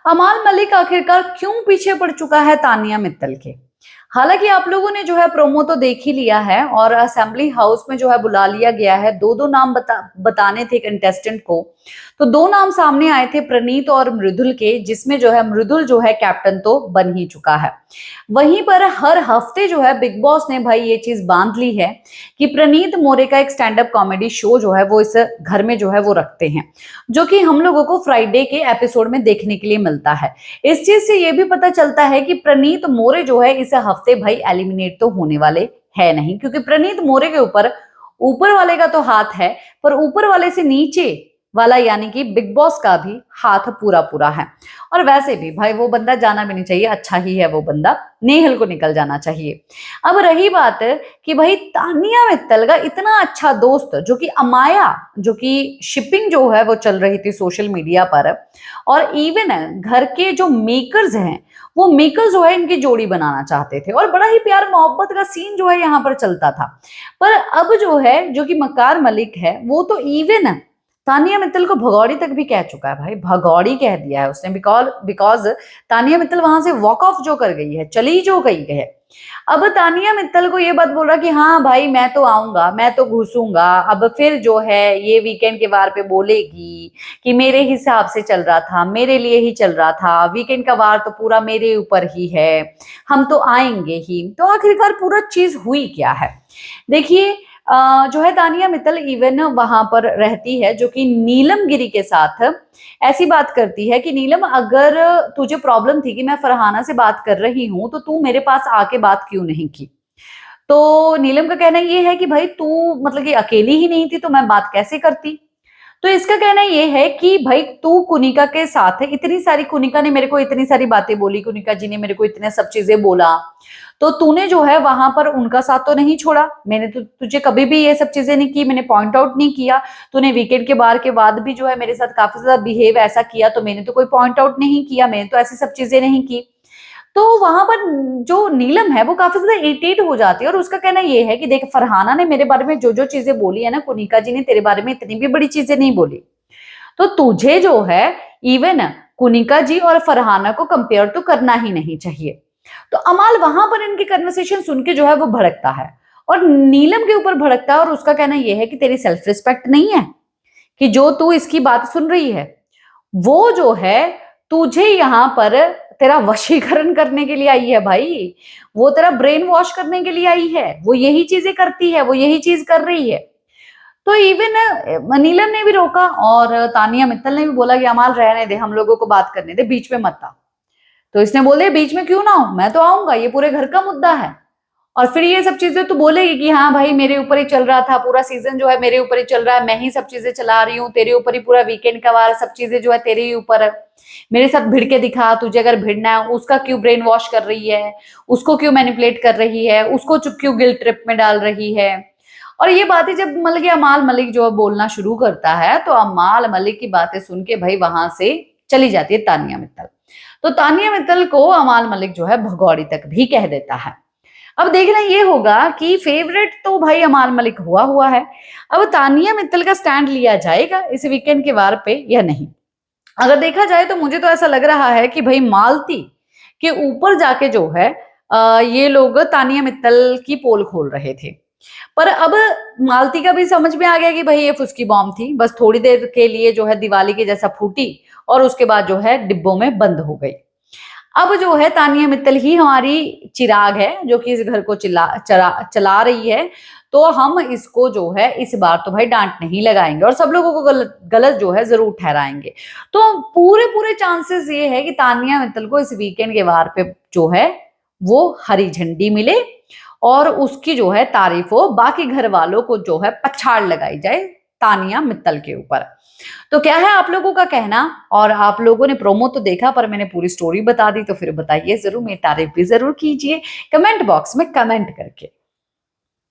अमाल मलिक आखिरकार क्यों पीछे पड़ चुका है तानिया मित्तल के। हालांकि आप लोगों ने जो है प्रोमो तो देख ही लिया है और असेंबली हाउस में जो है बुला लिया गया है। दो दो नाम बताने थे कंटेस्टेंट को। तो दो नाम सामने आए थे, प्रणीत और मृदुल के, जिसमें जो है मृदुल जो है कैप्टन तो बन ही चुका है। वहीं पर हर हफ्ते जो है बिग बॉस ने भाई ये चीज बांध ली है कि प्रणीत मोरे का एक स्टैंड अप कॉमेडी शो जो है वो इस घर में जो है वो रखते हैं, जो कि हम लोगों को फ्राइडे के एपिसोड में देखने के लिए मिलता है। इस चीज से ये भी पता चलता है कि प्रणीत मोरे जो है इस हफ्ते भाई एलिमिनेट तो होने वाले है नहीं, क्योंकि प्रणीत मोरे के ऊपर वाले का तो हाथ है, पर ऊपर वाले से नीचे वाला यानी कि बिग बॉस का भी हाथ पूरा पूरा है। और वैसे भी भाई वो बंदा जाना भी नहीं चाहिए, अच्छा ही है वो बंदा, नेहल को निकल जाना चाहिए। अब रही बात कि भाई तानिया मित्तल का इतना अच्छा दोस्त जो कि अमाया, जो कि शिपिंग जो है वो चल रही थी सोशल मीडिया पर, और इवन घर के जो मेकर्स हैं वो मेकर्स जो है इनकी जोड़ी बनाना चाहते थे और बड़ा ही प्यार मोहब्बत का सीन जो है यहाँ पर चलता था। पर अब जो है जो कि मकार मलिक है वो तो इवन तानिया मित्तल को भगौड़ी तक भी कह चुका है। भाई भगौड़ी कह दिया है उसने, बिकॉज तानिया मित्तल वहां से वॉक ऑफ जो कर गई है, चली जो गई है। अब तानिया मित्तल को ये बात बोल रहा कि हाँ भाई मैं तो आऊंगा, मैं तो घुसूंगा। अब फिर जो है ये वीकेंड के वार पे बोलेगी कि मेरे हिसाब से चल रहा था, मेरे लिए ही चल रहा था, वीकेंड का वार तो पूरा मेरे ऊपर ही है, हम तो आएंगे ही। तो आखिरकार पूरा चीज हुई क्या है देखिए। जो है तानिया मित्तल इवन वहां पर रहती है, जो कि नीलम गिरी के साथ ऐसी बात करती है कि नीलम अगर तुझे प्रॉब्लम थी कि मैं फरहाना से बात कर रही हूं तो तू मेरे पास आके बात क्यों नहीं की। तो नीलम का कहना ये है कि भाई तू मतलब कि अकेली ही नहीं थी तो मैं बात कैसे करती। तो इसका कहना ये है कि भाई तू कुनिका के साथ है, इतनी सारी, कुनिका ने मेरे को इतनी सारी बातें बोली, कुनिका जी ने मेरे को इतने सब चीजें बोला, तो तूने जो है वहां पर उनका साथ तो नहीं छोड़ा। मैंने तो तुझे कभी भी ये सब चीजें नहीं की, मैंने पॉइंट आउट नहीं किया। तूने वीकेंड के बार के बाद भी जो है मेरे साथ काफी ज्यादा बिहेव ऐसा किया, तो मैंने तो कोई पॉइंट आउट नहीं किया, मैंने तो ऐसी सब चीजें नहीं की। तो वहां पर जो नीलम है वो काफी ज्यादा इरिटेट हो जाती है और उसका कहना ये है कि देख फरहाना ने मेरे बारे में जो जो चीजें बोली है ना, कुनिका जी ने तेरे बारे में इतनी भी बड़ी चीजें नहीं बोली। तो तुझे जो है इवन कुनिका जी और फरहाना को कंपेयर तो करना ही नहीं चाहिए। तो अमाल वहां पर इनकी कन्वर्सेशन सुन के जो है वो भड़कता है और नीलम के ऊपर भड़कता है और उसका कहना यह है कि तेरी सेल्फ रिस्पेक्ट नहीं है कि जो तू इसकी बात सुन रही है, वो जो है तुझे यहां पर तेरा वशीकरण करने के लिए आई है। भाई वो तेरा ब्रेन वॉश करने के लिए आई है, वो यही चीजें करती है, वो यही चीज कर रही है। तो इवन नीलम ने भी रोका और तानिया मित्तल ने भी बोला कि अमाल रहने दे, हम लोगों को बात करने दे, बीच में मत आ। तो इसने बोले बीच में क्यों ना हो, मैं तो आऊंगा, ये पूरे घर का मुद्दा है। और फिर ये सब चीजें तो बोलेगी कि हाँ भाई मेरे ऊपर ही चल रहा था, पूरा सीजन जो है मेरे ऊपर ही चल रहा है, मैं ही सब चीजें चला रही हूँ, तेरे ऊपर ही पूरा वीकेंड का वार, सब चीजें जो है तेरे ही ऊपर है। मेरे साथ भिड़ के दिखा, तुझे अगर भिड़ना है, उसका क्यों ब्रेन वॉश कर रही है, उसको क्यों मैनिपुलेट कर रही है, उसको क्यों गिल्ट ट्रिप में डाल रही है। और ये बातें जब मतलब कि अमाल मलिक जो बोलना शुरू करता है तो अमाल मलिक की बातें सुन के भाई वहां से चली जाती है तानिया मित्तल। तो तानिया मित्तल को अमाल मलिक जो है भगौड़ी तक भी कह देता है। अब देखना ये होगा कि फेवरेट तो भाई अमाल मलिक हुआ है। अब तानिया मित्तल का स्टैंड लिया जाएगा इस वीकेंड के वार पे या नहीं। अगर देखा जाए तो मुझे तो ऐसा लग रहा है कि भाई मालती के ऊपर जाके जो है ये लोग तानिया मित्तल की पोल खोल रहे थे। पर अब मालती का भी समझ में आ गया कि भाई ये फुसकी बॉम्ब थी, बस थोड़ी देर के लिए जो है दिवाली के जैसा फूटी और उसके बाद जो है डिब्बों में बंद हो गई। अब जो है तानिया मित्तल ही हमारी चिराग है जो कि इस घर को चला रही है। तो हम इसको जो है इस बार तो भाई डांट नहीं लगाएंगे और सब लोगों को गलत जो है जरूर ठहराएंगे। तो पूरे पूरे चांसेस ये है कि तानिया मित्तल को इस वीकेंड के वार पे जो है वो हरी झंडी मिले और उसकी जो है तारीफ हो, बाकी घर वालों को जो है पछाड़ लगाई जाए तानिया मित्तल के ऊपर। तो क्या है आप लोगों का कहना, और आप लोगों ने प्रोमो तो देखा पर मैंने पूरी स्टोरी बता दी, तो फिर बताइए जरूर, मेरी तारीफ भी जरूर कीजिए कमेंट बॉक्स में कमेंट करके।